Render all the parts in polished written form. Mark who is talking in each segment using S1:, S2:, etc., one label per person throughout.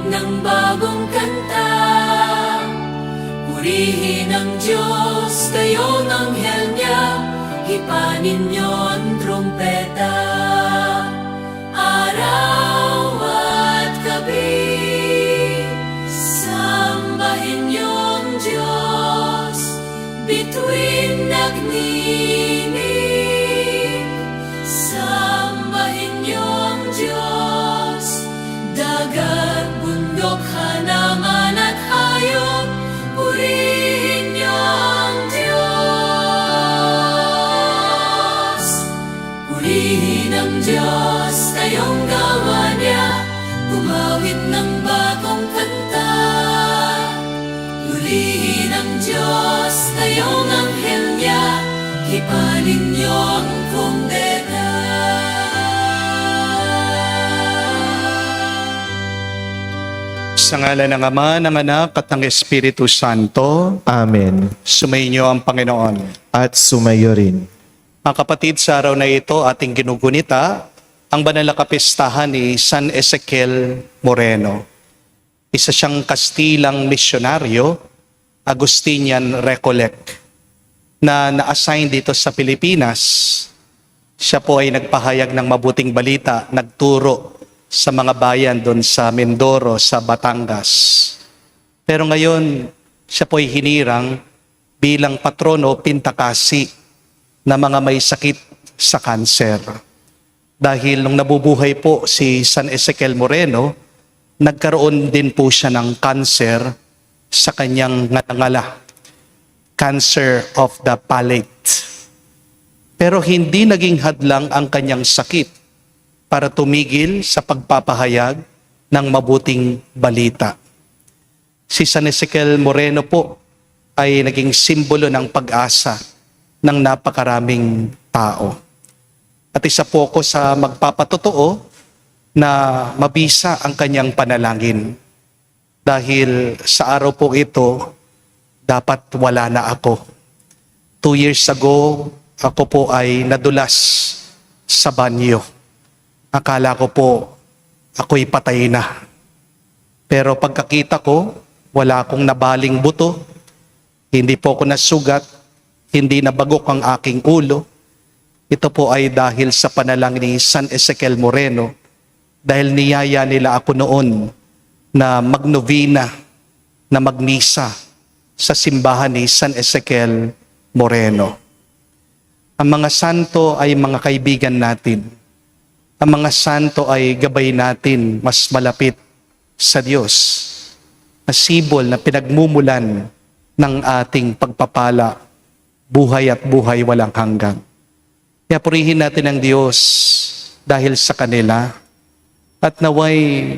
S1: ng bagong kanta. Purihin ang Diyos, kayong anghel niya, hipanin niyo ang trumpeta. Araw at gabi, sambahin niyo ang Diyos, bituin nagninig. Sambahin niyo ang Diyos, dagat, bundok, hanaman at hayop, purihin niyo ang Diyos. Purihin ang Diyos, kayong gawa niya, gumawit ng bagong kanta. Purihin ang Diyos, kayong anghel niya, hipanin niyo ang trumpeta.
S2: Sa ngalan ng Ama, ng Anak, at ng Espiritu Santo.
S3: Amen.
S2: Sumainyo ang Panginoon.
S3: At sumayo rin.
S2: Mga kapatid, sa araw na ito, ating ginugunita ang banal na kapistahan ni San Ezequiel Moreno. Isa siyang Kastilang misyonaryo, Agustinian Recollect, na na-assign dito sa Pilipinas. Siya po ay nagpahayag ng mabuting balita, nagturo sa mga bayan doon sa Mindoro, sa Batangas. Pero ngayon, siya po ay hinirang bilang patrono pintakasi na mga may sakit sa kanser. Dahil nung nabubuhay po si San Ezequiel Moreno, nagkaroon din po siya ng kanser sa kanyang ngala, cancer of the palate. Pero hindi naging hadlang ang kanyang sakit para tumigil sa pagpapahayag ng mabuting balita. Si San Ezequiel Moreno po ay naging simbolo ng pag-asa ng napakaraming tao. At isa po ako sa magpapatotoo na mabisa ang kanyang panalangin. Dahil sa araw po ito, dapat wala na ako. 2 years ago, ako po ay nadulas sa banyo. Akala ko po, ako'y patay na. Pero pagkakita ko, wala akong nabaling buto, hindi po ako nasugat, hindi nabagok ang aking ulo. Ito po ay dahil sa panalangin ni San Ezequiel Moreno, dahil niyaya nila ako noon na magnovena, na magmisa sa simbahan ni San Ezequiel Moreno. Ang mga santo ay mga kaibigan natin. Ang mga santo ay gabay natin mas malapit sa Diyos. Nasibol na pinagmumulan ng ating pagpapala, buhay at buhay walang hanggan. Kaya purihin natin ang Diyos dahil sa kanila at naway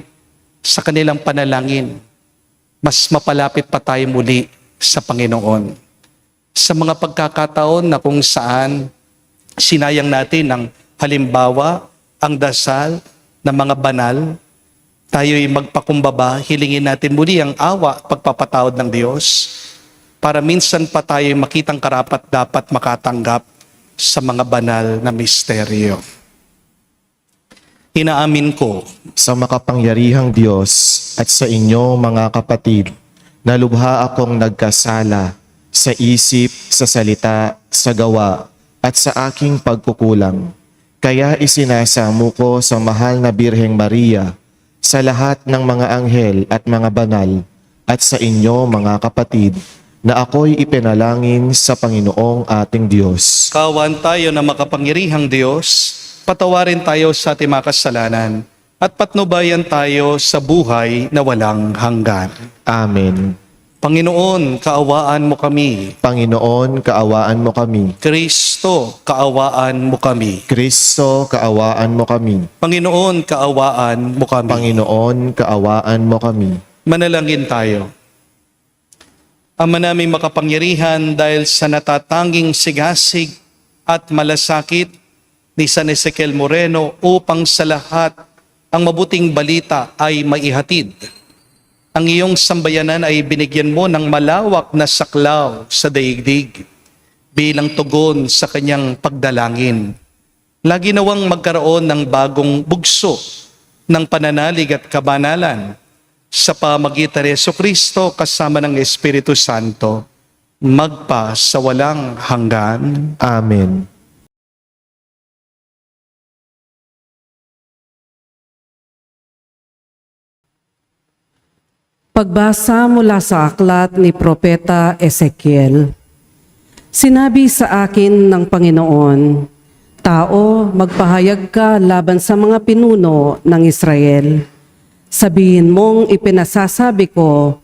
S2: sa kanilang panalangin, mas mapalapit pa tayo muli sa Panginoon. Sa mga pagkakataon na kung saan sinayang natin ang halimbawa, ang dasal ng mga banal, tayo'y magpakumbaba, hilingin natin muli ang awa, pagpapatawad ng Diyos, para minsan pa tayo'y makitang karapat dapat makatanggap sa mga banal na misteryo. Inaamin ko
S3: Sa makapangyarihang Diyos at sa inyo mga kapatid, na lubha akong nagkasala sa isip, sa salita, sa gawa, at sa aking pagkukulang. Kaya isinasamo ko sa mahal na Birheng Maria, sa lahat ng mga anghel at mga banal, at sa inyo mga kapatid, na ako'y ipinalangin sa Panginoong ating Diyos.
S2: kawan tayo na makapangyarihang Diyos, patawarin tayo sa ating mga kasalanan, at patnubayan tayo sa buhay na walang hanggan.
S3: Amen.
S2: Panginoon, kaawaan mo kami.
S3: Panginoon, kaawaan mo kami.
S2: Kristo, kaawaan mo kami.
S3: Kristo, kaawaan mo kami.
S2: Panginoon, kaawaan mo kami.
S3: Panginoon, kaawaan mo kami.
S2: Manalangin tayo. Ama naming makapangyarihan, dahil sa natatanging sigasig at malasakit ni San Ezequiel Moreno upang sa lahat ang mabuting balita ay maihatid. Ang iyong sambayanan ay binigyan mo ng malawak na saklaw sa daigdig bilang tugon sa kanyang pagdalangin. Lagi nawang magkaroon ng bagong bugso ng pananalig at kabanalan sa pamagitan ni Jesucristo kasama ng Espiritu Santo, magpa sa walang hanggan.
S3: Amen.
S4: Pagbasa mula sa aklat ni Propeta Ezekiel. Sinabi sa akin ng Panginoon, "Tao, magpahayag ka laban sa mga pinuno ng Israel. Sabihin mong ipinasasabi ko,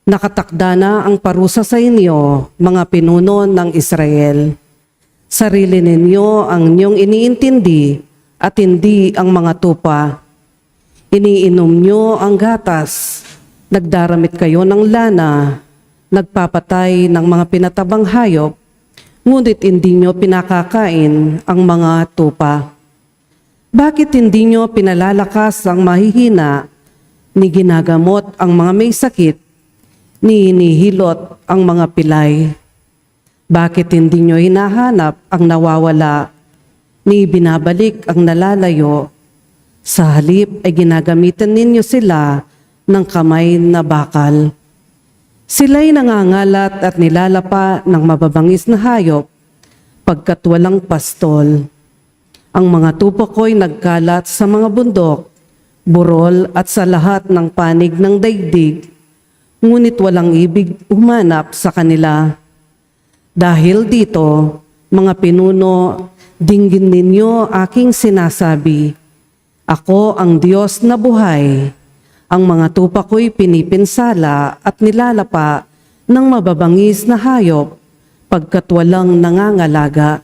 S4: nakatakda na ang parusa sa inyo, mga pinuno ng Israel. Sarili ninyo ang inyong iniintindi at hindi ang mga tupa. Iniinom nyo ang gatas, nagdaramit kayo ng lana, nagpapatay ng mga pinatabang hayop, ngunit hindi nyo pinakakain ang mga tupa. Bakit hindi nyo pinalalakas ang mahihina, ni ginagamot ang mga may sakit, ni hinihilot ang mga pilay? Bakit hindi nyo hinahanap ang nawawala, ni binabalik ang nalalayo? Sa halip ay ginagamitan ninyo sila ng kamay na bakal. Sila'y nangangalat at nilalapa ng mababangis na hayop, pagkat walang pastol. Ang mga tupa ko'y nagkalat sa mga bundok, burol at sa lahat ng panig ng daigdig, ngunit walang ibig humanap sa kanila. Dahil dito, mga pinuno, dinggin ninyo aking sinasabi, ako ang Diyos na buhay. Ang mga tupa ko'y pinipinsala at nilalapa ng mababangis na hayop, pagkat walang nangangalaga.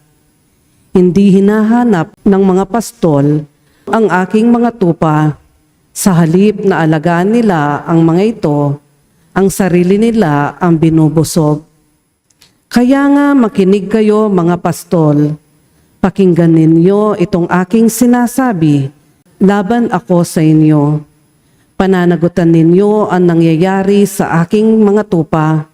S4: Hindi hinahanap ng mga pastol ang aking mga tupa. Sa halip na alagaan nila ang mga ito, ang sarili nila ang binubusog. Kaya nga makinig kayo mga pastol, pakinggan ninyo itong aking sinasabi, laban ako sa inyo. Pananagutan ninyo ang nangyayari sa aking mga tupa.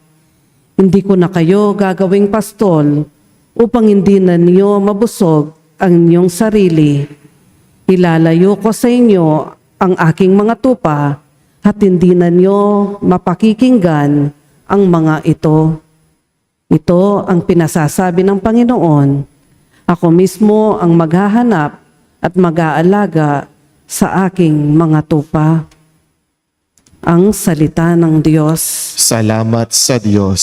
S4: Hindi ko na kayo gagawing pastol upang hindi na niyo mabusog ang inyong sarili. Ilalayo ko sa inyo ang aking mga tupa at hindi na niyo mapakikinggan ang mga ito. Ito ang pinasasabi ng Panginoon. Ako mismo ang maghahanap at mag-aalaga sa aking mga tupa. Ang salita ng Diyos.
S3: Salamat sa Diyos.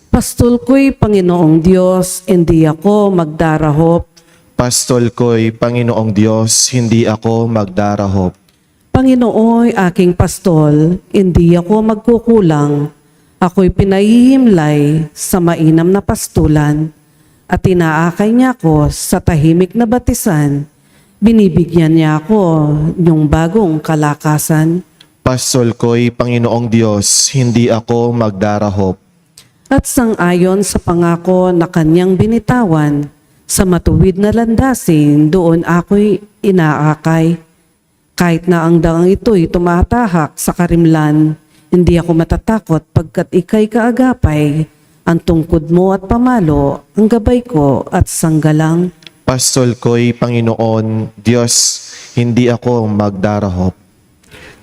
S4: Pastol ko'y Panginoong Diyos, hindi ako magdarahop.
S3: Pastol ko'y Panginoong Diyos, hindi ako magdarahop.
S4: Panginooy aking pastol, hindi ako magkukulang. Ako'y pinahihimlay sa mainam na pastulan at inaakay niya ako sa tahimik na batisan. Binibigyan niya ako ng bagong kalakasan.
S3: Pastol ko'y Panginoong Diyos, hindi ako magdarahop.
S4: At sang-ayon sa pangako na kanyang binitawan, sa matuwid na landasin doon ako'y inaakay. Kahit na ang daang ito'y tumatahak sa karimlan, hindi ako matatakot pagkat ika'y kaagapay, ang tungkod mo at pamalo, ang gabay ko at sanggalang.
S3: Pastol ko'y Panginoon Diyos, hindi ako magdarahop.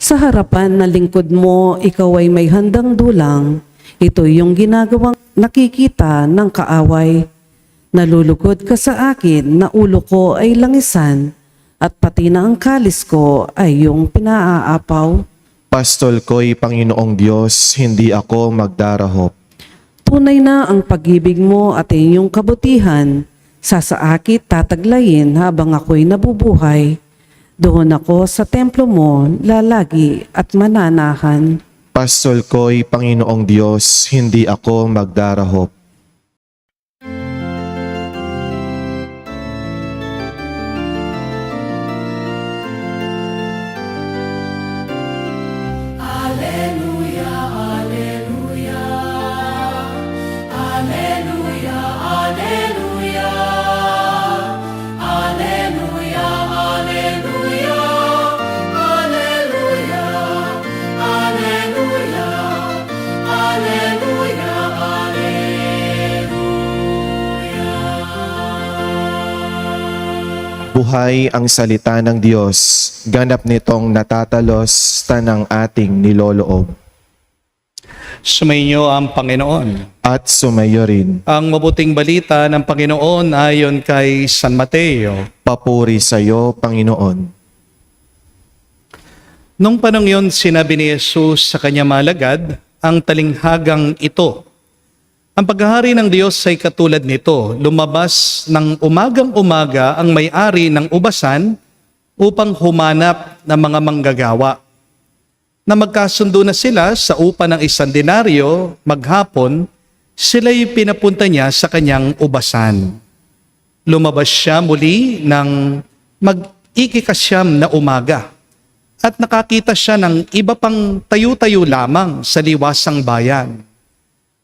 S4: Sa harapan na lingkod mo, ikaw ay may handang dulang. Ito yung ginagawang nakikita ng kaaway. Nalulugod ka sa akin na ulo ko ay langisan at pati na ang kalis ko ay yung pinaaapaw.
S3: Pastol ko'y Panginoong Diyos, hindi ako magdarahop.
S4: Tunay na ang pag-ibig mo at iyong kabutihan. Sasaakit tataglayin habang ako'y nabubuhay. Doon ako sa templo mo, lalagi at mananahan.
S3: Pastol ko'y Panginoong Diyos, hindi ako magdarahop.
S1: Alleluia, alleluia. Alleluia, alleluia. Alleluia, alleluia. Alleluia, alleluia. Alleluia, alleluia.
S3: Mabuhay ang salita ng Diyos, ganap nitong natatalos tanang ating niloloob.
S2: Sumainyo ang Panginoon.
S3: At sumayo rin.
S2: Ang mabuting balita ng Panginoon ayon kay San Mateo.
S3: Papuri sa iyo, Panginoon.
S2: Nung panong yon, sinabi ni Jesus sa kanyang malagad, ang talinghagang ito. Ang paghahari ng Diyos ay katulad nito. Lumabas ng umagang-umaga ang may-ari ng ubasan upang humanap ng mga manggagawa. Na magkasundo na sila sa upa ng 1 denaryo, maghapon, sila'y pinapunta niya sa kanyang ubasan. Lumabas siya muli ng mag-ikikasyam na umaga. At nakakita siya ng iba pang tayo-tayo lamang sa liwasang bayan.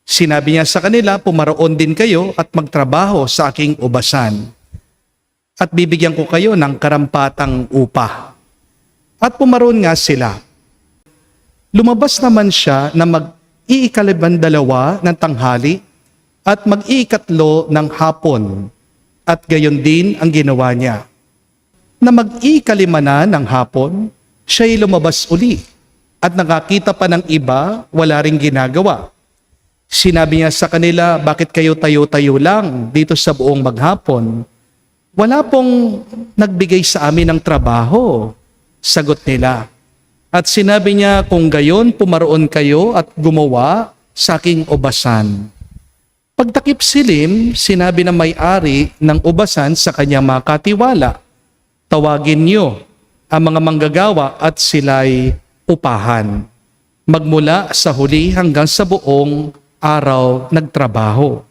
S2: Sinabi niya sa kanila, pumaroon din kayo at magtrabaho sa aking ubasan. At bibigyan ko kayo ng karampatang upa. At pumaroon nga sila. Lumabas naman siya na mag-iikalabandalawa ng tanghali at mag-iikatlo ng hapon. At gayon din ang ginawa niya. Na mag-iikalima na ng hapon, siya'y lumabas uli at nakakita pa ng iba, wala ring ginagawa. Sinabi niya sa kanila, bakit kayo tayo-tayo lang dito sa buong maghapon? Wala pong nagbigay sa amin ng trabaho, sagot nila. At sinabi niya, kung gayon pumaroon kayo at gumawa sa aking ubasan. Pagtakip silim, sinabi ng may-ari ng ubasan sa kanyang mga katiwala, tawagin niyo ang mga manggagawa at sila'y upahan. Magmula sa huli hanggang sa buong araw nagtrabaho.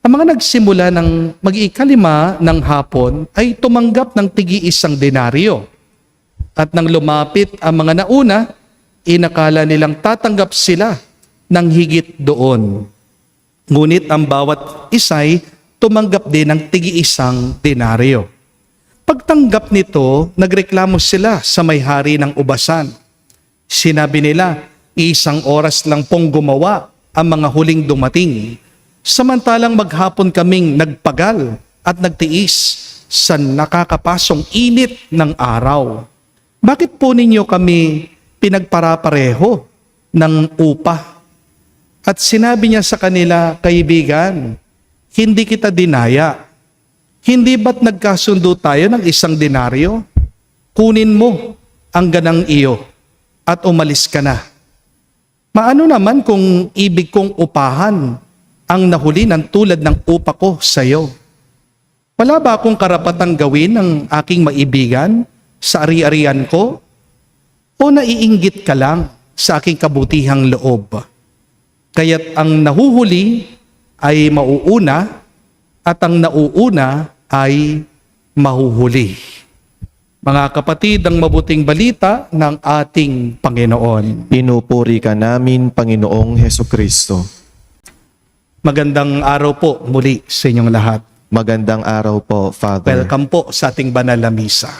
S2: Ang mga nagsimula ng mag-ikalima ng hapon ay tumanggap ng tig-1 denaryo. At nang lumapit ang mga nauna, inakala nilang tatanggap sila ng higit doon. Ngunit ang bawat isa'y tumanggap din ng tig-1 denaryo. Pagtanggap nito, nagreklamo sila sa may-hari ng ubasan. Sinabi nila, 1 oras lang pong gumawa ang mga huling dumating. Samantalang maghapon kaming nagpagal at nagtiis sa nakakapasong init ng araw. Bakit po ninyo kami pinagparapareho ng upa? At sinabi niya sa kanila, kaibigan, hindi kita dinaya. Hindi ba't nagkasundo tayo ng 1 denaryo? Kunin mo ang ganang iyo at umalis ka na. Maano naman kung ibig kong upahan ang nahuli ng tulad ng upa ko sa iyo? Wala ba akong karapatang gawin ng aking maibigan sa ari-arian ko? O naiinggit ka lang sa aking kabutihang loob? Kaya't ang nahuhuli ay mauuna at ang nauuna ay mahuhuli. Mga kapatid, ang mabuting balita ng ating Panginoon.
S3: Pinupuri ka namin, Panginoong Hesukristo.
S2: Magandang araw po muli sa inyong lahat.
S3: Magandang araw po, Father.
S2: Welcome po sa ating banal na misa.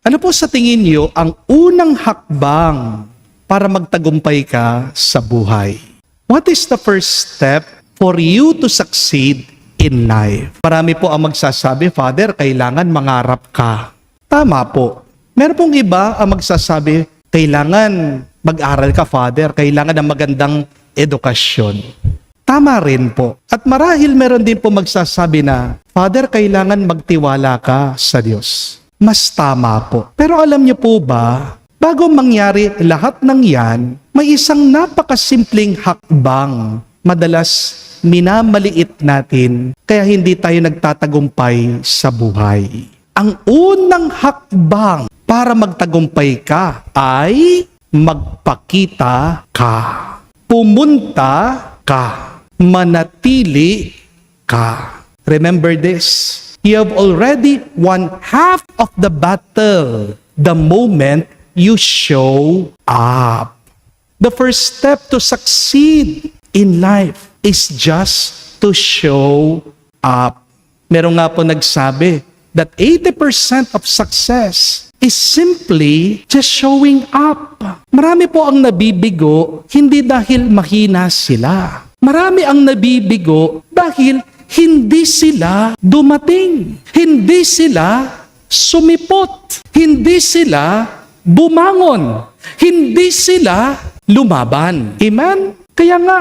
S2: Ano po sa tingin niyo ang unang hakbang para magtagumpay ka sa buhay? What is the first step for you to succeed in life? Marami po ang magsasabi, Father, kailangan mangarap ka. Tama po. Meron pong iba ang magsasabi, kailangan mag-aral ka, Father, kailangan ng magandang edukasyon. Tama rin po. At marahil meron din po magsasabi na, Father, kailangan magtiwala ka sa Diyos. Mas tama po. Pero alam niyo po ba, bago mangyari lahat ng yan, may isang napakasimpleng hakbang. Madalas minamaliit natin, kaya hindi tayo nagtatagumpay sa buhay. Ang unang hakbang para magtagumpay ka ay magpakita ka. Pumunta ka. Manatili ka. Remember this. You have already won half of the battle the moment you show up. The first step to succeed in life is just to show up. Meron nga po nagsabi that 80% of success is simply just showing up. Marami po ang nabibigo hindi dahil mahina sila. Marami ang nabibigo dahil hindi sila dumating. Hindi sila sumipot. Hindi sila bumangon. Hindi sila lumaban. Amen? Kaya nga,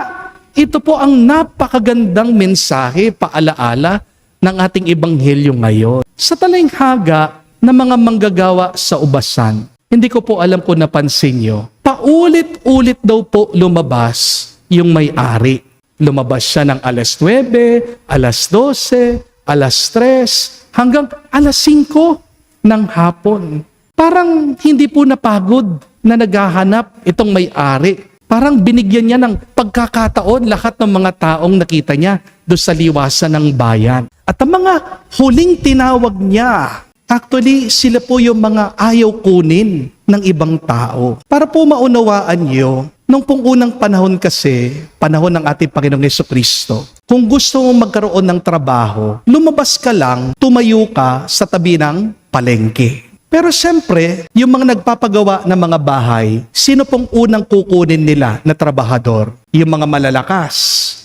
S2: ito po ang napakagandang mensahe, paalaala ng ating ebanghelyo ngayon. Sa talinghaga ng mga manggagawa sa ubasan, hindi ko po alam kung napansin nyo, paulit-ulit daw po lumabas yung may-ari. Lumabas siya ng alas 9, alas 12, alas 3, hanggang alas 5 ng hapon. Parang hindi po napagod na naghahanap itong may-ari. Parang binigyan niya ng pagkakataon lahat ng mga taong nakita niya doon sa liwasan ng bayan. At ang mga huling tinawag niya, actually sila po yung mga ayaw kunin ng ibang tao. Para po maunawaan niyo, nung pong unang panahon kasi, panahon ng ating Panginoong Jesucristo, kung gusto mong magkaroon ng trabaho, lumabas ka lang, tumayo ka sa tabi ng palengke. Pero siyempre, yung mga nagpapagawa ng mga bahay, sino pong unang kukunin nila na trabahador? Yung mga malalakas,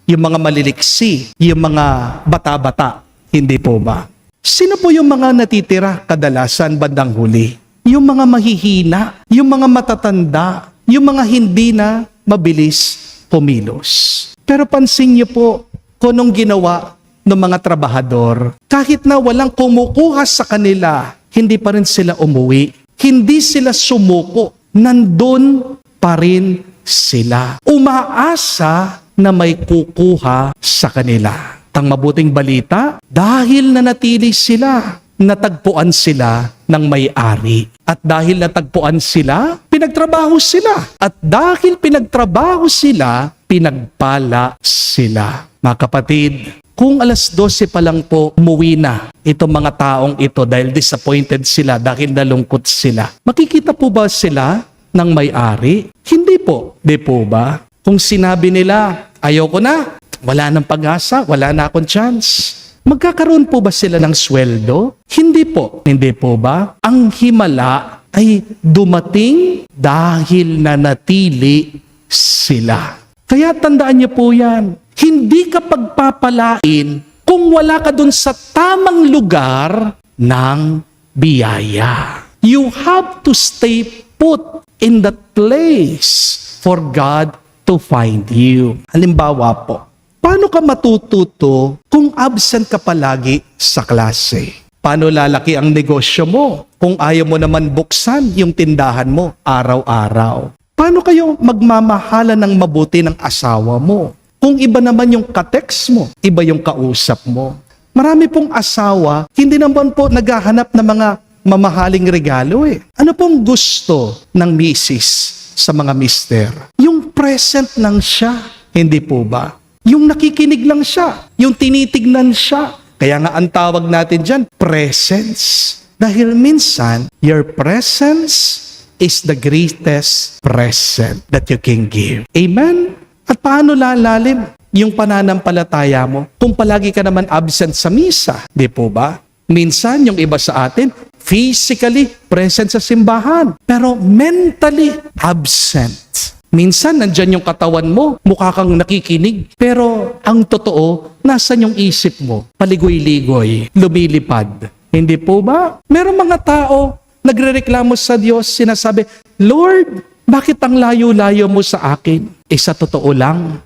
S2: yung mga maliliksi, yung mga bata-bata. Hindi po ba? Sino po yung mga natitira kadalasan bandang huli? Yung mga mahihina, yung mga matatanda, yung mga hindi na mabilis kumilos. Pero pansin niyo po kung anong ginawa ng mga trabahador. Kahit na walang kumukuha sa kanila, hindi pa rin sila umuwi. Hindi sila sumuko. Nandun pa rin sila. Umaasa na may kukuha sa kanila. Ang mabuting balita, dahil nanatili sila, natagpuan sila ng may-ari. At dahil natagpuan sila, pinagtrabaho sila. At dahil pinagtrabaho sila, pinagpala sila. Mga kapatid, kung alas 12 pa lang po umuwi na itong mga taong ito dahil disappointed sila, dahil nalungkot sila, makikita po ba sila ng may-ari? Hindi po. Di po ba? Kung sinabi nila, ayoko na, wala nang pag-asa, wala na akong chance, magkakaroon po ba sila ng sweldo? Hindi po. Hindi po ba? Ang himala ay dumating dahil nanatili sila. Kaya tandaan niyo po yan. Hindi ka pagpapalain kung wala ka dun sa tamang lugar ng biyaya. You have to stay put in that place for God to find you. Halimbawa po, paano ka matututo kung absent ka palagi sa klase? Paano lalaki ang negosyo mo kung ayaw mo naman buksan yung tindahan mo araw-araw? Paano kayo magmamahala ng mabuti ng asawa mo? Kung iba naman yung ka-text mo, iba yung kausap mo. Marami pong asawa, hindi naman po naghahanap ng mga mamahaling regalo eh. Ano pong gusto ng misis sa mga mister? Yung present lang siya, hindi po ba? Yung nakikinig lang siya, yung tinitignan siya. Kaya nga ang tawag natin dyan, presence. Dahil minsan, your presence is the greatest present that you can give. Amen? At paano lalalim yung pananampalataya mo kung palagi ka naman absent sa misa? Di po ba? Minsan, yung iba sa atin, physically present sa simbahan, pero mentally absent. Minsan, nandyan yung katawan mo, mukha kang nakikinig, pero ang totoo, nasan yung isip mo? Paligoy-ligoy, lumilipad. Hindi po ba? Merong mga tao, nagrereklamo sa Diyos, sinasabi, Lord, bakit ang layo-layo mo sa akin? Sa totoo lang,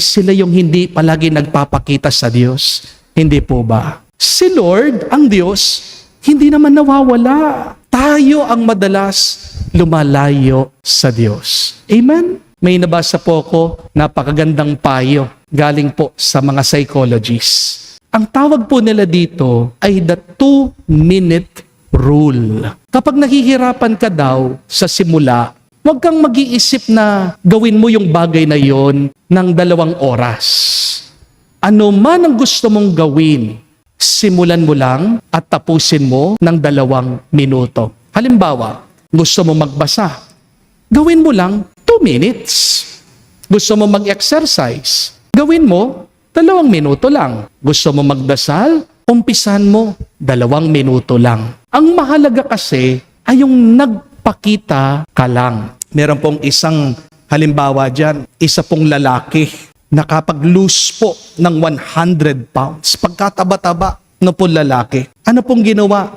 S2: sila yung hindi palagi nagpapakita sa Diyos. Hindi po ba? Si Lord, ang Diyos, hindi naman nawawala. Tayo ang madalas lumalayo sa Diyos. Amen? May nabasa po ako, napakagandang payo, galing po sa mga psychologists. Ang tawag po nila dito ay the 2-minute rule. Kapag nahihirapan ka daw sa simula, huwag kang mag-iisip na gawin mo yung bagay na yon ng 2 oras. Ano man ang gusto mong gawin, simulan mo lang at tapusin mo ng 2 minuto. Halimbawa, gusto mo magbasa, gawin mo lang 2 minutes. Gusto mo mag-exercise, gawin mo 2 minuto lang. Gusto mo magdasal, umpisan mo 2 minuto lang. Ang mahalaga kasi ay yung pakita ka lang. Meron pong isang halimbawa dyan, isa pong lalaki nakapag-lose po ng 100 pounds. Pagkataba-taba no po lalaki. Ano pong ginawa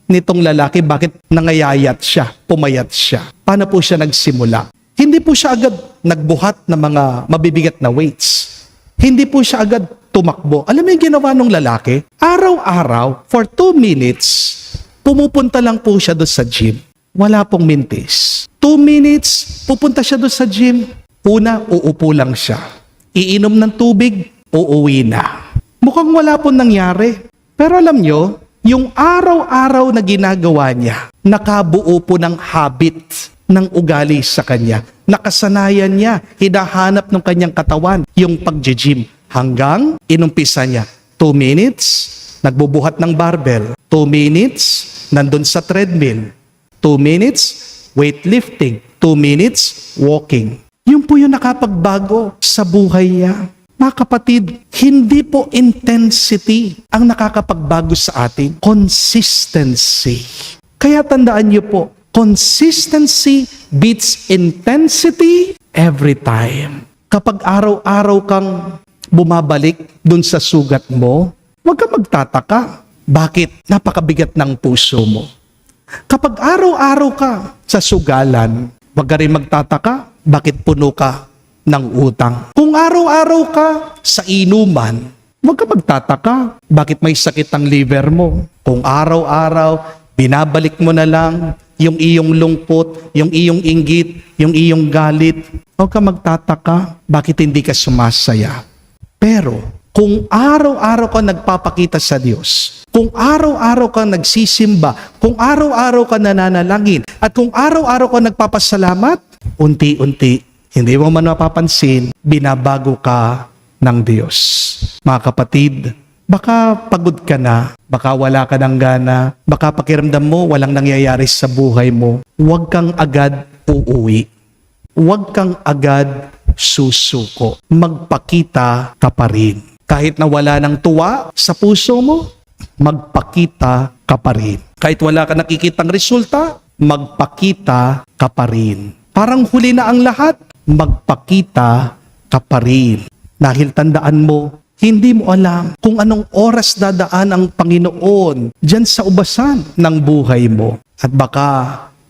S2: nitong lalaki, bakit nangayayat siya, pumayat siya? Paano po siya nagsimula? Hindi po siya agad nagbuhat ng mga mabibigat na weights. Hindi po siya agad tumakbo. Alam mo yung ginawa ng lalaki? Araw-araw, for 2 minutes, pumupunta lang po siya doon sa gym. Wala pong mintis. 2 minutes, pupunta siya doon sa gym. Una, uupo lang siya. Iinom ng tubig, uuwi na. Mukhang wala pong nangyari. Pero alam nyo, yung araw-araw na ginagawa niya, nakabuo po ng habit ng ugali sa kanya. Nakasanayan niya, hinahanap ng kanyang katawan, yung pag-gym. Hanggang inumpisa niya, 2 minutes, nagbubuhat ng barbell. 2 minutes, nandun sa treadmill. 2 minutes, weightlifting. 2 minutes, walking. Yun po yung nakapagbago sa buhay niya. Mga kapatid, hindi po intensity ang nakakapagbago sa atin. Consistency. Kaya tandaan niyo po, consistency beats intensity every time. Kapag araw-araw kang bumabalik dun sa sugat mo, huwag kang magtataka. Bakit? Napakabigat ng puso mo. Kapag araw-araw ka sa sugalan, huwag ka rin magtataka. Bakit puno ka ng utang? Kung araw-araw ka sa inuman, huwag ka magtataka. Bakit may sakit ang liver mo? Kung araw-araw, binabalik mo na lang yung iyong lungkot, yung iyong inggit, yung iyong galit, huwag ka magtataka. Bakit hindi ka sumasaya? Pero, kung araw-araw ka nagpapakita sa Diyos, kung araw-araw ka nagsisimba, kung araw-araw ka nananalangin, at kung araw-araw ka nagpapasalamat, unti-unti, hindi mo man mapapansin, binabago ka ng Diyos. Mga kapatid, baka pagod ka na, baka wala ka ng gana, baka pakiramdam mo walang nangyayari sa buhay mo, huwag kang agad uuwi. Huwag kang agad susuko. Magpakita ka pa rin. Kahit na wala ng tuwa sa puso mo, magpakita ka pa rin. Kahit wala ka nakikitang resulta, magpakita ka pa rin. Parang huli na ang lahat, magpakita ka pa rin. Dahil tandaan mo, hindi mo alam kung anong oras dadaan ang Panginoon dyan sa ubasan ng buhay mo. At baka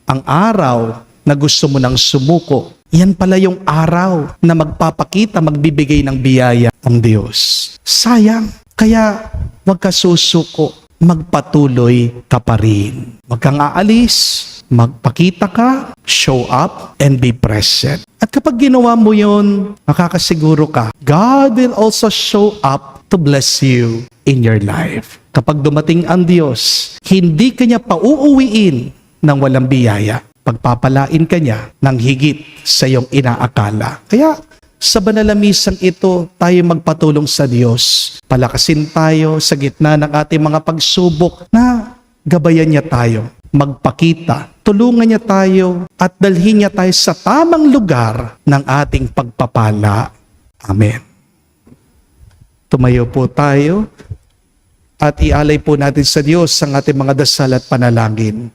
S2: ang araw na gusto mo nang sumuko, yan pala yung araw na magpapakita, magbibigay ng biyaya ang Diyos. Sayang, kaya huwag ka susuko, magpatuloy ka pa rin. Huwag kang aalis, magpakita ka, show up, and be present. At kapag ginawa mo yun, makakasiguro ka, God will also show up to bless you in your life. Kapag dumating ang Diyos, hindi ka niya pauuwiin ng walang biyaya. Pagpapalain ka niya ng higit sa iyong inaakala. Kaya sa banal na misang ito, tayo magpatulong sa Diyos. Palakasin tayo sa gitna ng ating mga pagsubok na gabayan niya tayo. Magpakita, tulungan niya tayo at dalhin niya tayo sa tamang lugar ng ating pagpapala. Amen. Tumayo po tayo at ialay po natin sa Diyos ang ating mga dasal at panalangin.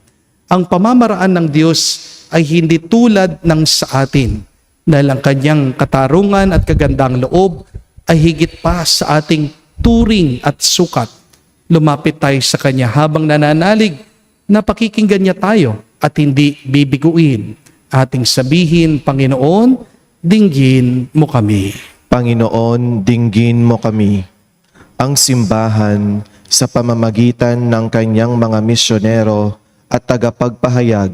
S2: Ang pamamaraan ng Diyos ay hindi tulad ng sa atin, dahil ang kanyang katarungan at kagandang loob ay higit pa sa ating turing at sukat. Lumapit tayo sa kanya habang nananalig na pakikinggan niya tayo at hindi bibiguin. Ating sabihin, Panginoon, dinggin mo kami.
S3: Panginoon, dinggin mo kami. Ang simbahan sa pamamagitan ng kanyang mga misyonero at tagapagpahayag,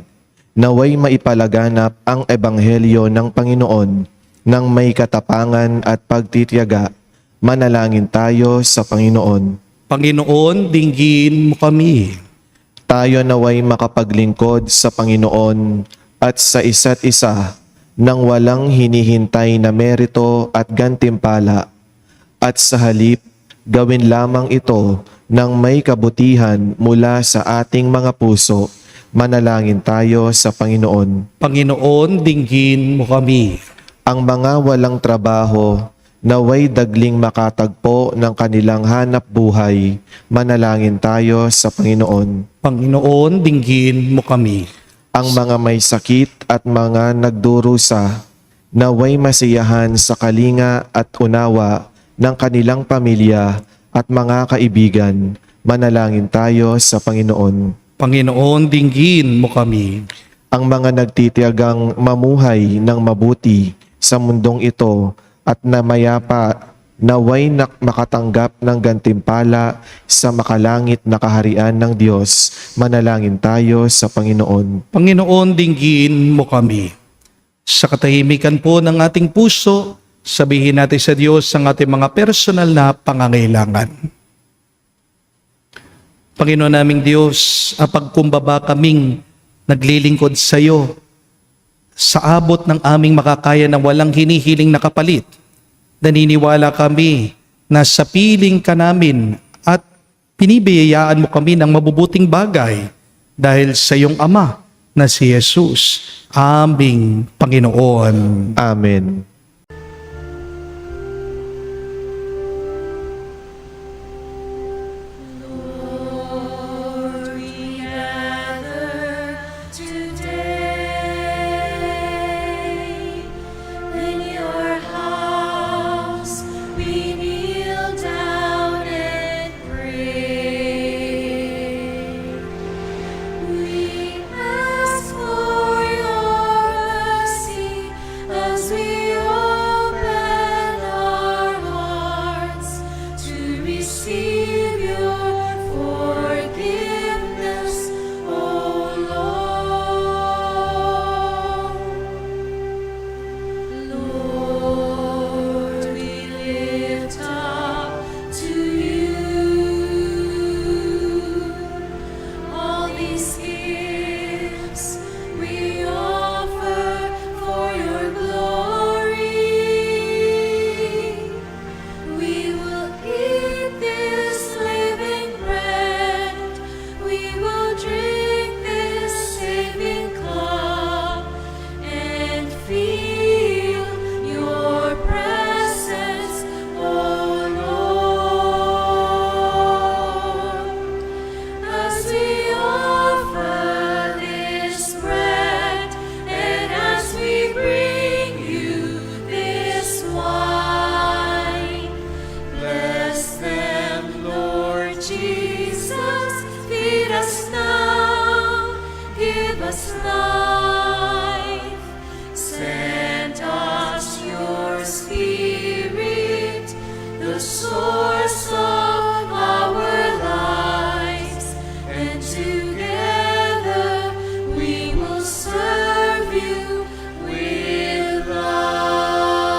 S3: naway maipalaganap ang ebanghelyo ng Panginoon ng may katapangan at pagtitiyaga. Manalangin tayo sa Panginoon.
S2: Panginoon, dinggin mo kami.
S3: Tayo naway makapaglingkod sa Panginoon at sa isa't isa nang walang hinihintay na merito at gantimpala, at sa halip gawin lamang ito ng may kabutihan mula sa ating mga puso. Manalangin tayo sa Panginoon.
S2: Panginoon, dinggin mo kami.
S3: Ang mga walang trabaho, naway dagling makatagpo ng kanilang hanap buhay. Manalangin tayo sa Panginoon.
S2: Panginoon, dinggin mo kami.
S3: Ang mga may sakit at mga nagdurusa, naway masiyahan sa kalinga at unawa ng kanilang pamilya at mga kaibigan. Manalangin tayo sa Panginoon.
S2: Panginoon, dinggin mo kami.
S3: Ang mga nagtitiyagang mamuhay ng mabuti sa mundong ito at na mayapa naway makatanggap ng gantimpala sa makalangit na kaharian ng Diyos. Manalangin tayo sa Panginoon.
S2: Panginoon, dinggin mo kami. Sa katahimikan po ng ating puso, sabihin natin sa Diyos ang ating mga personal na pangangailangan. Panginoon naming Diyos, pagkumbaba kaming naglilingkod sa iyo, sa abot ng aming makakaya na walang hinihiling na kapalit, naniniwala kami na sa piling ka namin at pinibiyayaan mo kami ng mabubuting bagay dahil sa iyong Ama na si Jesus, aming Panginoon.
S3: Amen.
S1: Lord, we gather today in your house. We kneel down and pray. We ask for your mercy as we open our hearts to receive your forgiveness, O Lord. Lord, we lift up to you all these gifts we offer for your glory. We will eat this living bread. We will drink this saving cup and feel your presence, O Lord. As we offer this bread and as we bring you this wine, bless them, Lord Jesus. Feed us now, give us life. Send us your Spirit, the source of our lives, and together we will serve you with love.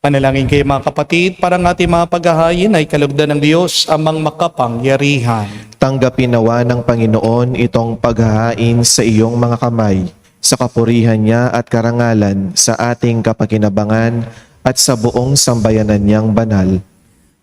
S2: Panalangin kayo mga kapatid, para ang ating mga paghahain ay kalugdan ng Diyos amang makapangyarihan.
S3: Tanggapin nawa ng Panginoon itong paghahain sa iyong mga kamay, sa kapurihan niya at karangalan, sa ating kapakinabangan at sa buong sambayanan niyang banal.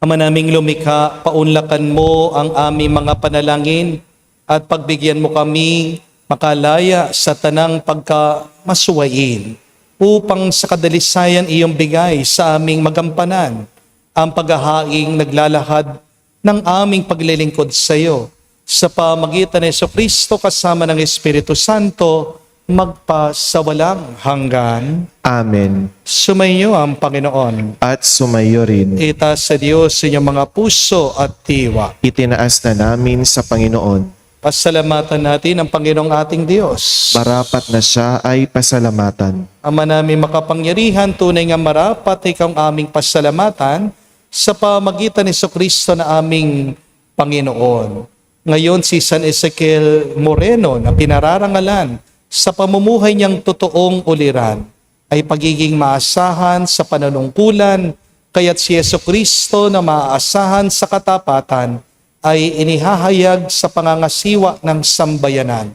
S2: Ama naming lumikha, paunlakan mo ang aming mga panalangin at pagbigyan mo kami makalaya sa tanang pagkamasuwain upang sa kadalisayan iyong bigay sa aming magampanan ang paghahaing naglalahad ng aming paglilingkod sa iyo sa pamagitan ni Jesucristo kasama ng Espiritu Santo magpasawalang hanggan.
S3: Amen.
S2: Sumainyo ang Panginoon.
S3: At sumayo rin.
S2: Itaas sa Diyos sa inyong mga puso at diwa.
S3: Itinaas na namin sa Panginoon.
S2: Pasalamatan natin ang Panginoong ating Diyos.
S3: Marapat na siya ay pasalamatan.
S2: Ama namin makapangyarihan, tunay nga marapat ikaw ang aming pasalamatan sa pamagitan ni Jesucristo na aming Panginoon. Ngayon si San Ezekiel Moreno na pinararangalan sa pamumuhay niyang totoong uliran ay pagiging maasahan sa pananungkulan, kaya't si Jesucristo na maaasahan sa katapatan ay inihahayag sa pangangasiwa ng sambayanan.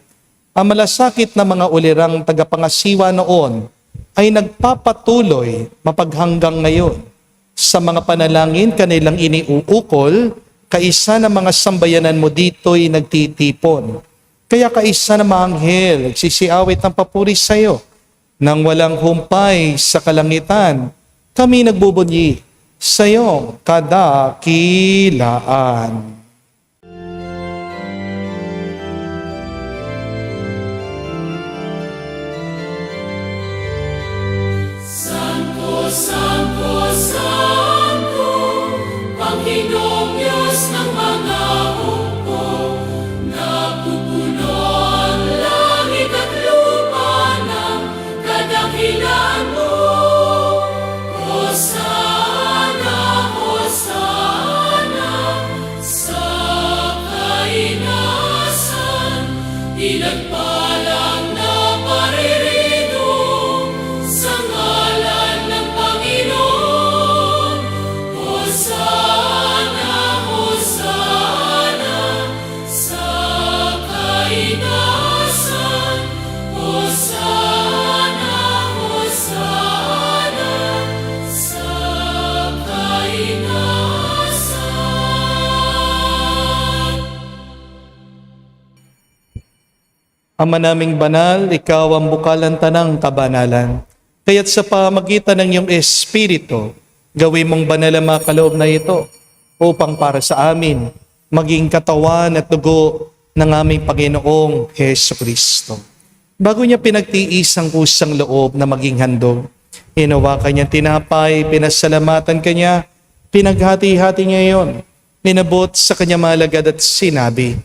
S2: Ang malasakit na mga ulirang tagapangasiwa noon ay nagpapatuloy mapaghanggang ngayon. Sa mga panalangin kanilang iniuukol, kaisa ng mga sambayanan mo dito'y nagtitipon. Kaya kaisa ng mga anghel nagsisiawit ng papuri sa iyo. Nang walang humpay sa kalangitan, kami nagbubunyi sa iyong kadakilaan.
S1: Santo, Santo, Santo, Panginoong Diyos ng mga hukbo.
S2: Ama naming banal, ikaw ang bukalan tanang kabanalan. Kaya't sa pamagitan ng iyong Espiritu, gawin mong banal ang mga kaloob na ito upang para sa amin maging katawan at dugo ng aming Panginoong Heso Kristo. Bago niya pinagtiis ang kusang loob na maging handog, hinawakan niya tinapay, pinasalamatan kanya, pinaghati-hati niya iyon, ninabot sa kanya malagad at sinabi,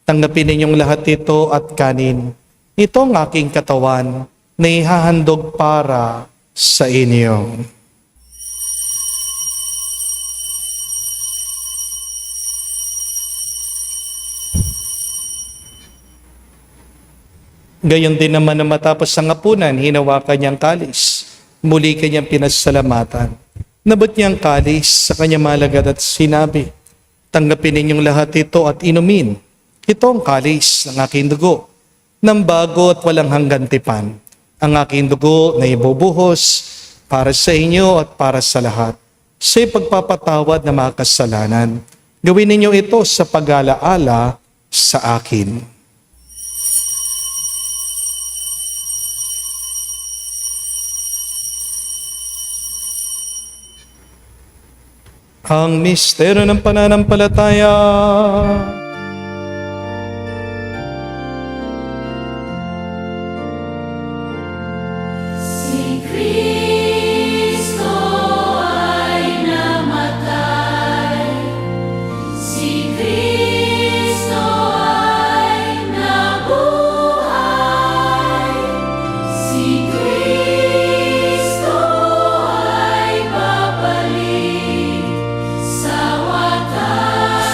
S2: tanggapin ninyong lahat ito at kanin. Ito ang aking katawan na ihahandog para sa inyo. Gayon din naman na matapos ang hapunan, hinawakan niyang kalis. Muli kanyang pinasalamatan. Nabot niyang kalis sa kanyang malagad at sinabi, tanggapin ninyong lahat ito at inumin. Ito ang kalis ng aking dugo, ng bago at walang hanggan tipan. Ang aking dugo na ibubuhos para sa inyo at para sa lahat, sa pagpapatawad ng mga kasalanan. Gawin ninyo ito sa pag-alaala sa akin. Ang misteryo ng pananampalataya.
S1: Si Kristo ay namatay, si Kristo ay nabuhay, si Kristo ay babalik sa wakas,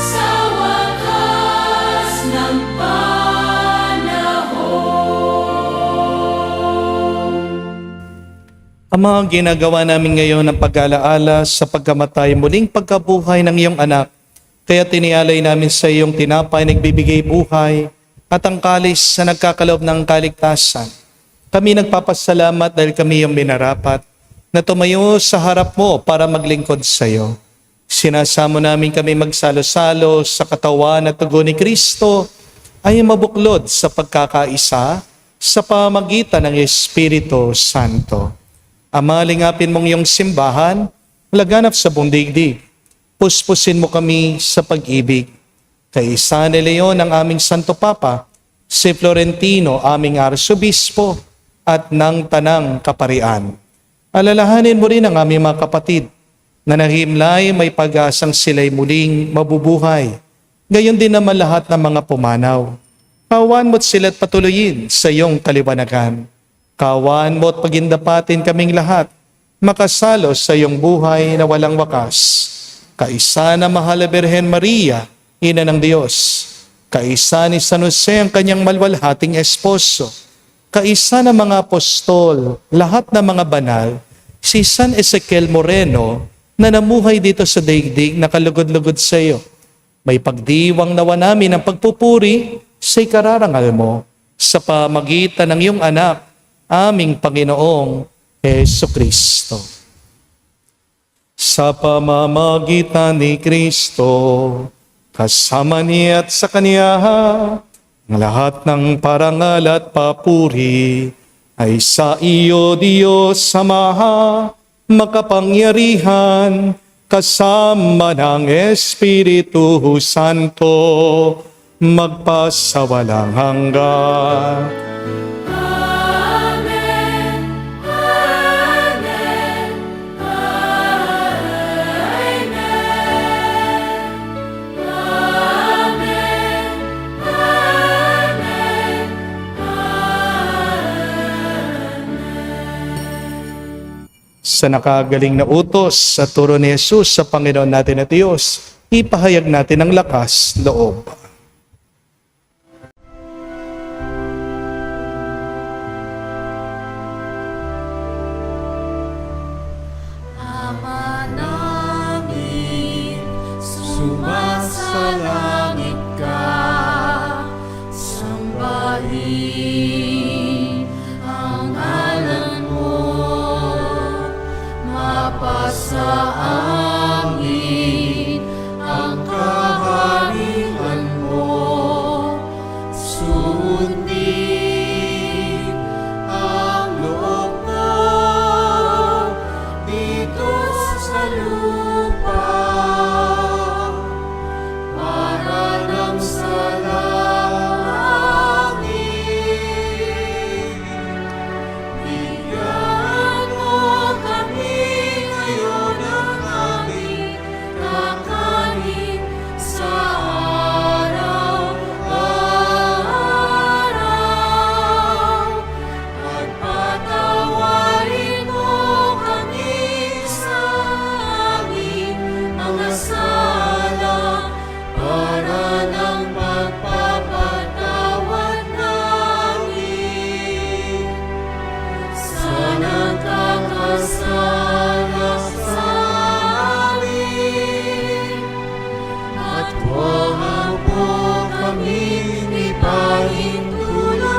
S1: sa wakas ng panahon.
S2: Ang mga ginagawa namin ngayon ng pag-alaala sa pagkamatay, muling pagkabuhay ng iyong anak, kaya tinialay namin sa iyong tinapay nagbibigay buhay at ang kalis na nagkakaloob ng kaligtasan. Kami nagpapasalamat dahil kami iyong minarapat na tumayo sa harap mo para maglingkod sa iyo. Sinasamo namin kami magsalo-salo sa katawan at dugo ni Kristo ay mabuklod sa pagkakaisa sa pamagitan ng Espiritu Santo. Ama, lingapin mong iyong simbahan, laganap sa buong daigdig. Puspusin mo kami sa pag-ibig. Kay San Leon ang aming Santo Papa, si Florentino aming Arsobispo, at ng Tanang Kaparian. Alalahanin mo rin ang aming mga kapatid na nahimlay may pag-asang sila'y muling mabubuhay. Gayon din naman lahat ng mga pumanaw. Kawan mo't sila't patuloyin sa iyong kaliwanagan. Kawan mo't pagindapatin kaming lahat, makasalo sa iyong buhay na walang wakas. Kaisa na mahal na Birhen Maria, Ina ng Diyos. Kaisa ni San Jose ang kanyang malwalhating esposo. Kaisa ng mga apostol, lahat ng mga banal, si San Ezekiel Moreno na namuhay dito sa daigdig na kalugod-lugod sa iyo. May pagdiwang nawa namin ang pagpupuri sa ikararangal mo sa pamagitan ng iyong anak, aming Panginoong Heso Kristo. Sa pamamagitan ni Kristo, kasama niya at sa Kanya, ang lahat ng parangal at papuri ay sa iyo, Diyos Ama, makapangyarihan, kasama ng Espiritu Santo, magpasawalang hanggan.
S1: Amen, amen, amen, amen, amen, amen.
S2: Sa nakagaling na utos sa turo ni Jesus sa Panginoon natin at Diyos, ipahayag natin ang lakas loob.
S1: Ama namin, sumasalangit ka, sambahin ang ngalan mo, mapasa amin ang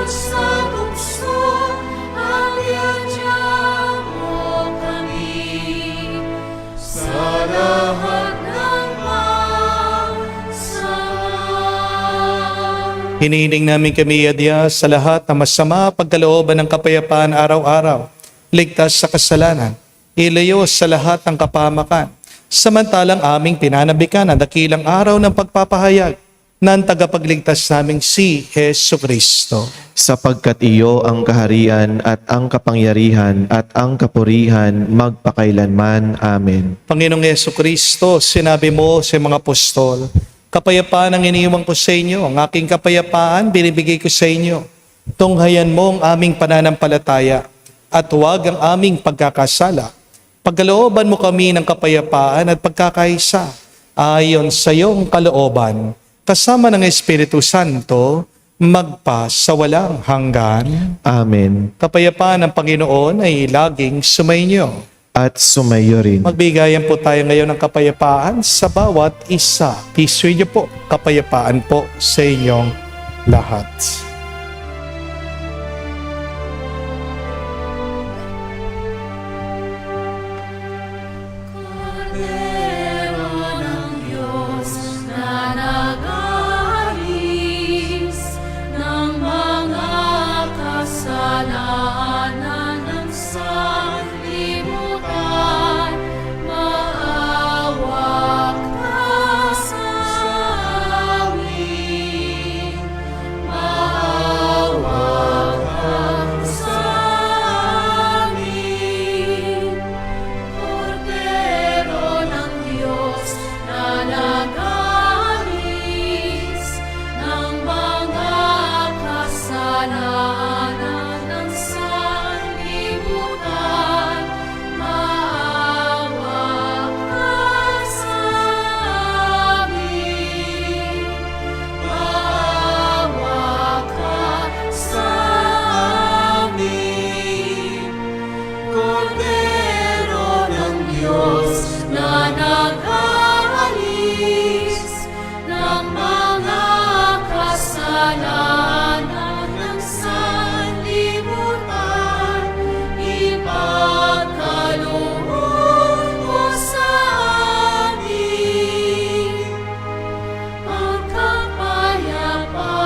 S1: sa bukso, ang yadya mo kami sa lahat ng masama.
S2: Hinihiling namin kami, Adya, sa lahat ng masama pagkalooban ng kapayapaan araw-araw, ligtas sa kasalanan, ilayo sa lahat ng kapahamakan, samantalang aming pinanabikan ang dakilang araw ng pagpapahayag ng tagapagligtas naming si Hesu Kristo.
S3: Sapagkat iyo ang kaharian at ang kapangyarihan at ang kapurihan magpakailanman. Amen.
S2: Panginoong Hesu Kristo, sinabi mo sa mga apostol, kapayapaan ang iniiwan ko sa inyo, ang aking kapayapaan binibigay ko sa inyo. Tunghayan mo ang aming pananampalataya at huwag ang aming pagkakasala. Pagkalooban mo kami ng kapayapaan at pagkakaisa ayon sa iyong kalooban, kasama ng Espiritu Santo, magpa sa walang hanggan.
S3: Amen.
S2: Kapayapaan ng Panginoon ay laging sumainyo.
S3: At sumayo rin.
S2: Magbigayan po tayo ngayon ng kapayapaan sa bawat isa. Peace with you po. Kapayapaan po sa inyong lahat.
S1: Kordero ng Diyos na nag-aalis ng mga kasalanan ng sanlibutan, maawa ka sa amin. Maawa ka sa amin. Kordero ng Diyos na nag-aalis ng mga kasalanan ng sanlibutan, maawa ka sa amin. Maawa ka sa amin. Kordero ng Diyos na nag-aalis ng mga kasalanan ng sanlibutan, ipagkaloob mo sa amin ang kapayapaan.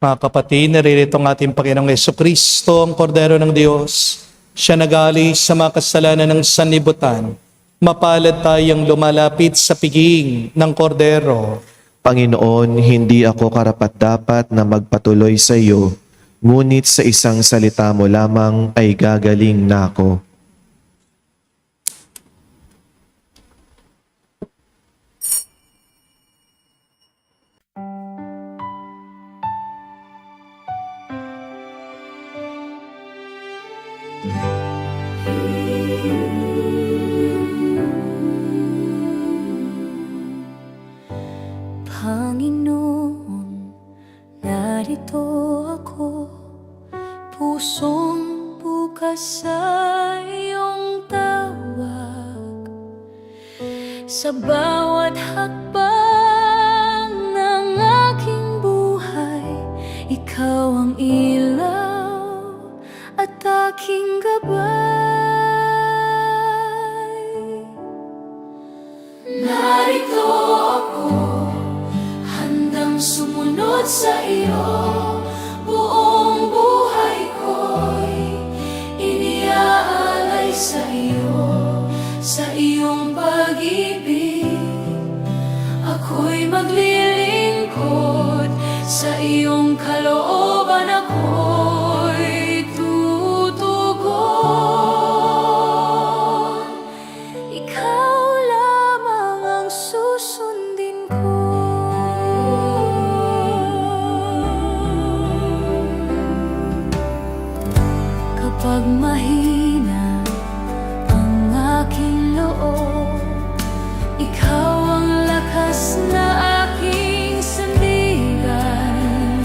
S2: Mga kapatid, naririto ang ating Panginoong Jesucristo, ang Kordero ng Diyos. Siya nag-aalis sa mga kasalanan ng sanlibutan. Mapalad tayong lumalapit sa piging ng Kordero.
S3: Panginoon, hindi ako karapat-dapat na magpatuloy sa iyo, ngunit sa isang salita mo lamang ay gagaling na ako.
S1: Panginoon, narito ako, pusong bukas sa iyong tawag. Sa bawat hakbang ng aking buhay, ikaw ang ilaw at aking gabay. Narito ako, handang sumunod sa iyo, buong buhay ko'y iniaalay sa iyo, sa iyong pag-ibig. Ako'y maglilingkod, sa iyong kalooban ako'y tutugon. Ikaw lamang ang susundin ko. Kapag mahina ang aking loob, ikaw ang lakas na aking sandigan.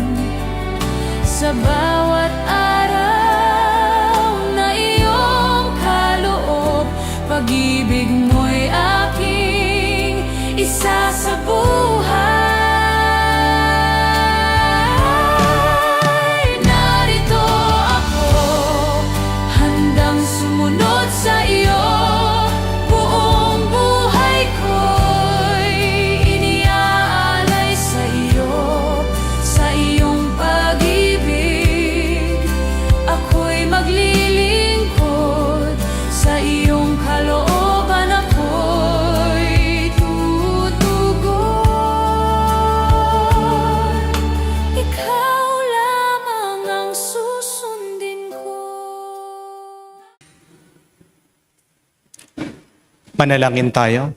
S2: Manalangin tayo.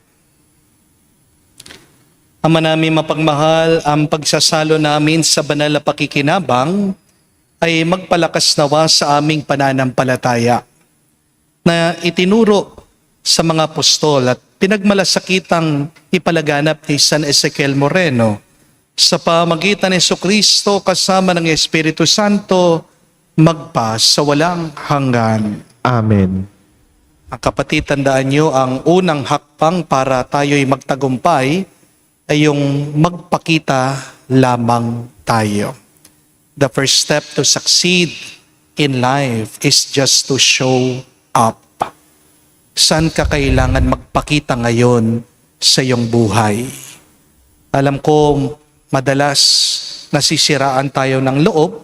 S2: Ama namin mapagmahal, ang pagsasalo namin sa banal na pakikinabang ay magpalakas nawa sa aming pananampalataya na itinuro sa mga apostol at pinagmalasakitang ipalaganap ni San Ezequiel Moreno sa pamagitan ni Jesucristo kasama ng Espiritu Santo magpa sa walang hanggan.
S3: Amen.
S2: Ang kapatid, tandaan nyo, ang unang hakbang para tayo'y magtagumpay ay yung magpakita lamang tayo. The first step to succeed in life is just to show up. Saan ka kailangan magpakita ngayon sa iyong buhay? Alam ko, madalas nasisiraan tayo ng loob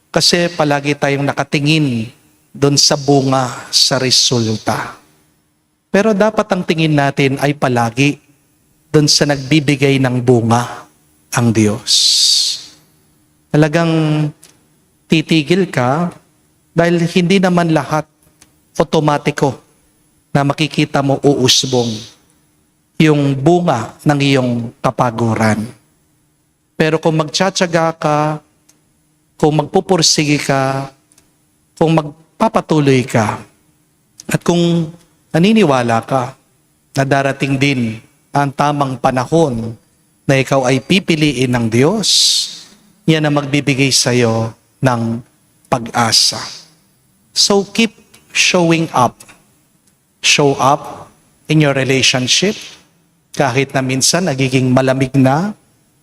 S2: kasi palagi tayong nakatingin doon sa bunga, sa resulta. Pero dapat ang tingin natin ay palagi doon sa nagbibigay ng bunga, ang Diyos. Talagang titigil ka dahil hindi naman lahat otomatiko na makikita mo uusbong yung bunga ng iyong kapaguran. Pero kung magtsatsaga ka, kung magpupursige ka, kung magpapatuloy ka, at kung naniniwala ka na darating din ang tamang panahon na ikaw ay pipiliin ng Diyos, yan ang magbibigay sa iyo ng pag-asa. So keep showing up. Show up in your relationship kahit na minsan nagiging malamig na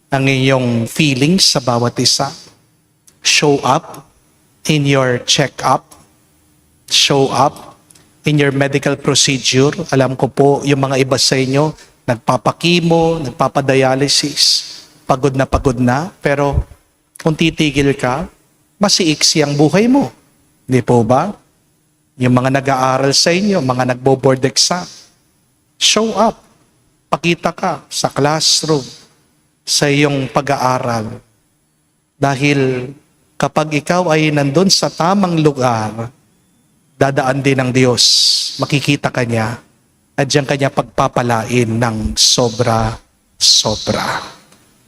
S2: ang iyong feelings sa bawat isa. Show up in your check-up. Show up in your medical procedure. Alam ko po, yung mga iba sa inyo, nagpapakimo, nagpapadialysis, pagod na, pero kung titigil ka, masiiksi ang buhay mo. Di po ba? Yung mga nag-aaral sa inyo, mga nagbo-board exam, show up. Pakita ka sa classroom, sa iyong pag-aaral. Dahil kapag ikaw ay nandun sa tamang lugar, dadaan din ng Diyos, makikita ka niya, at diyan kanya pagpapalain ng sobra-sobra.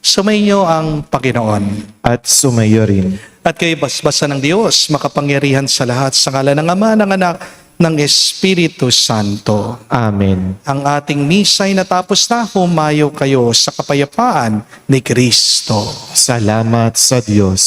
S2: Sumainyo ang Panginoon.
S3: At sumayo rin.
S2: At kayo basbasa ng Diyos, makapangyarihan sa lahat, sa ngalan ng Ama, ng Anak, ng Espiritu Santo.
S3: Amen.
S2: Ang ating misa ay natapos na, humayo kayo sa kapayapaan ni Kristo.
S3: Salamat sa Diyos.